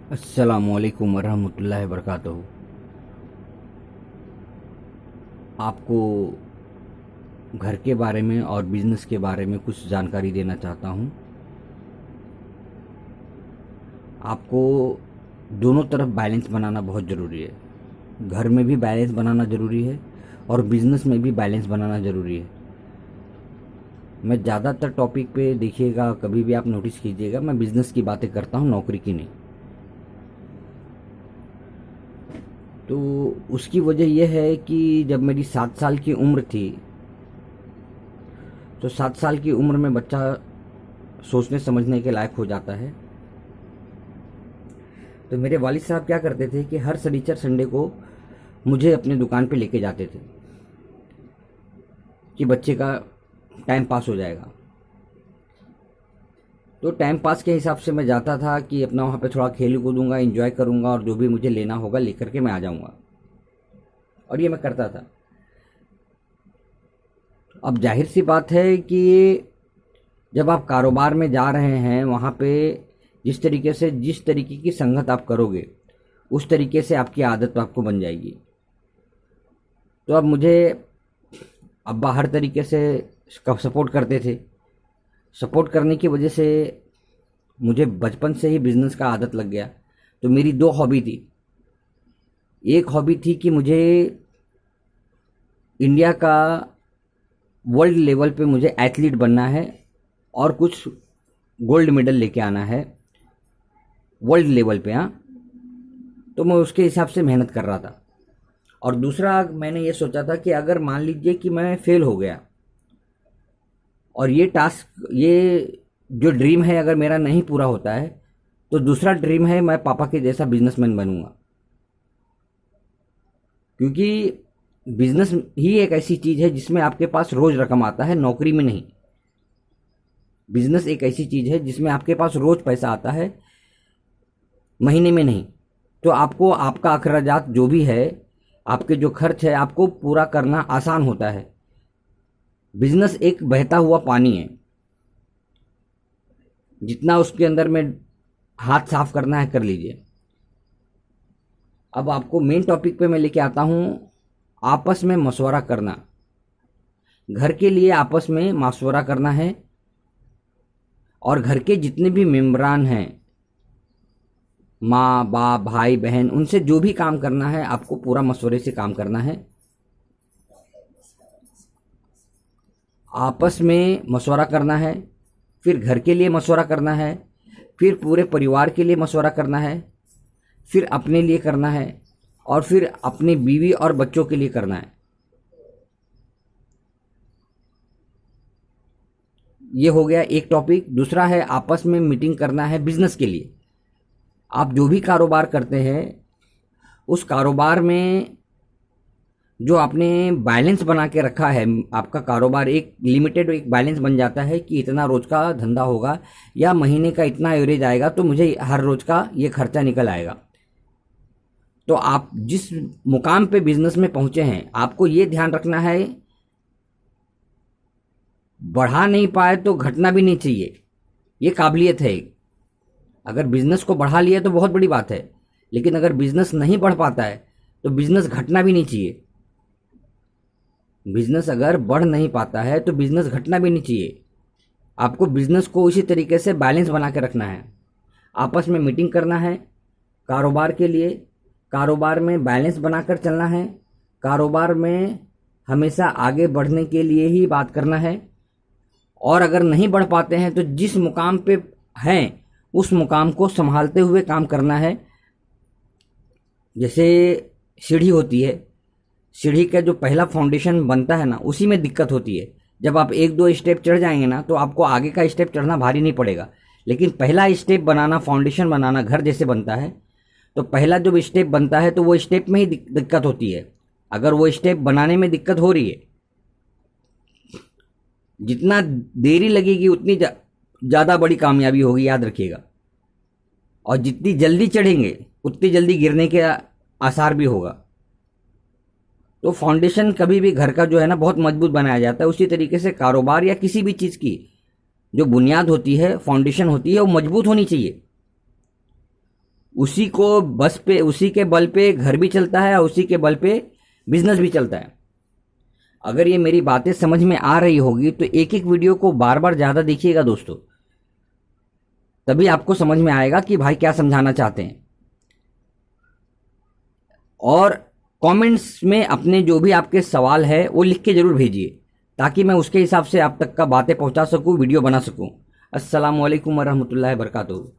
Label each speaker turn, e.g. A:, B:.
A: अस्सलामुअलैकुम वरहमतुल्लाहि वबरकातुहू। आपको घर के बारे में और बिज़नेस के बारे में कुछ जानकारी देना चाहता हूँ। आपको दोनों तरफ बैलेंस बनाना बहुत ज़रूरी है। घर में भी बैलेंस बनाना ज़रूरी है और बिज़नेस में भी बैलेंस बनाना ज़रूरी है। मैं ज़्यादातर टॉपिक पे देखिएगा, कभी भी आप नोटिस कीजिएगा, मैं बिज़नेस की बातें करता हूँ, नौकरी की नहीं। तो उसकी वजह यह है कि जब मेरी 7 साल की उम्र थी, तो 7 साल की उम्र में बच्चा सोचने समझने के लायक हो जाता है। तो मेरे वालिद साहब क्या करते थे कि हर शनिचर संडे को मुझे अपनी दुकान पे लेके जाते थे कि बच्चे का टाइम पास हो जाएगा। तो टाइम पास के हिसाब से मैं जाता था कि अपना वहाँ पे थोड़ा खेल कूदूंगा, एंजॉय करूंगा और जो भी मुझे लेना होगा लेकर के मैं आ जाऊंगा, और ये मैं करता था। अब जाहिर सी बात है कि जब आप कारोबार में जा रहे हैं, वहाँ पे जिस तरीके की संगत आप करोगे, उस तरीके से आपकी आदत आपको बन जाएगी। तो अब मुझे अब्बा हर तरीके से सपोर्ट करते थे। सपोर्ट करने की वजह से मुझे बचपन से ही बिज़नेस का आदत लग गया। तो मेरी दो हॉबी थी। एक हॉबी थी कि मुझे इंडिया का वर्ल्ड लेवल पे मुझे एथलीट बनना है और कुछ गोल्ड मेडल लेके आना है वर्ल्ड लेवल पे। हाँ, तो मैं उसके हिसाब से मेहनत कर रहा था। और दूसरा, मैंने ये सोचा था कि अगर मान लीजिए कि मैं फेल हो गया और ये जो ड्रीम है अगर मेरा नहीं पूरा होता है, तो दूसरा ड्रीम है मैं पापा के जैसा बिजनेसमैन बनूंगा। क्योंकि बिजनेस ही एक ऐसी चीज है जिसमें आपके पास रोज रकम आता है, नौकरी में नहीं। बिजनेस एक ऐसी चीज है जिसमें आपके पास रोज पैसा आता है, महीने में नहीं। तो आपको आपका अखराजात जो भी है, आपके जो खर्च है, आपको पूरा करना आसान होता है। बिजनेस एक बहता हुआ पानी है, जितना उसके अंदर में हाथ साफ करना है कर लीजिए। अब आपको मेन टॉपिक पे मैं लेके आता हूं, आपस में मशवरा करना। घर के लिए आपस में मशवरा करना है, और घर के जितने भी मेंबरान हैं, माँ बाप भाई बहन, उनसे जो भी काम करना है आपको पूरा मशवरे से काम करना है। आपस में मशवरा करना है, फिर घर के लिए मशवरा करना है, फिर पूरे परिवार के लिए मशवरा करना है, फिर अपने लिए करना है, और फिर अपनी बीवी और बच्चों के लिए करना है। ये हो गया एक टॉपिक। दूसरा है आपस में मीटिंग करना है बिजनेस के लिए। आप जो भी कारोबार करते हैं, उस कारोबार में जो आपने बैलेंस बना के रखा है, आपका कारोबार एक लिमिटेड एक बैलेंस बन जाता है कि इतना रोज का धंधा होगा या महीने का इतना एवरेज आएगा, तो मुझे हर रोज का ये खर्चा निकल आएगा। तो आप जिस मुकाम पे बिजनेस में पहुंचे हैं, आपको ये ध्यान रखना है, बढ़ा नहीं पाए तो घटना भी नहीं चाहिए। ये काबिलियत है। अगर बिजनेस को बढ़ा लिया तो बहुत बड़ी बात है, लेकिन अगर बिजनेस नहीं बढ़ पाता है तो बिजनेस घटना भी नहीं चाहिए। बिजनेस अगर बढ़ नहीं पाता है तो बिजनेस घटना भी नहीं चाहिए। आपको बिजनेस को उसी तरीके से बैलेंस बना के रखना है। आपस में मीटिंग करना है कारोबार के लिए, कारोबार में बैलेंस बनाकर चलना है, कारोबार में हमेशा आगे बढ़ने के लिए ही बात करना है। और अगर नहीं बढ़ पाते हैं तो जिस मुकाम पे हैं उस मुकाम को संभालते हुए काम करना है। जैसे सीढ़ी होती है, सीढ़ी का जो पहला फाउंडेशन बनता है ना, उसी में दिक्कत होती है। जब आप एक दो स्टेप चढ़ जाएंगे ना, तो आपको आगे का स्टेप चढ़ना भारी नहीं पड़ेगा। लेकिन पहला स्टेप बनाना, फाउंडेशन बनाना घर जैसे बनता है, तो पहला जब स्टेप बनता है तो वो स्टेप में ही दिक्कत होती है। अगर वो स्टेप बनाने में दिक्कत हो रही है, जितना देरी लगेगी उतनी ज़्यादा बड़ी कामयाबी होगी, याद रखिएगा। और जितनी जल्दी चढ़ेंगे उतनी जल्दी गिरने के आसार भी होगा। तो फाउंडेशन कभी भी घर का जो है ना बहुत मजबूत बनाया जाता है। उसी तरीके से कारोबार या किसी भी चीज़ की जो बुनियाद होती है, फाउंडेशन होती है, वो मजबूत होनी चाहिए। उसी को बस पे, उसी के बल पे घर भी चलता है और उसी के बल पे बिजनेस भी चलता है। अगर ये मेरी बातें समझ में आ रही होगी तो एक एक वीडियो को बार बार ज़्यादा देखिएगा दोस्तों, तभी आपको समझ में आएगा कि भाई क्या समझाना चाहते हैं। और कमेंट्स में अपने जो भी आपके सवाल है वो लिख के ज़रूर भेजिए, ताकि मैं उसके हिसाब से आप तक का बातें पहुंचा सकूं, वीडियो बना सकूं। अस्सलाम वालेकुम वरहमतुल्लाहि वबरकातुहू।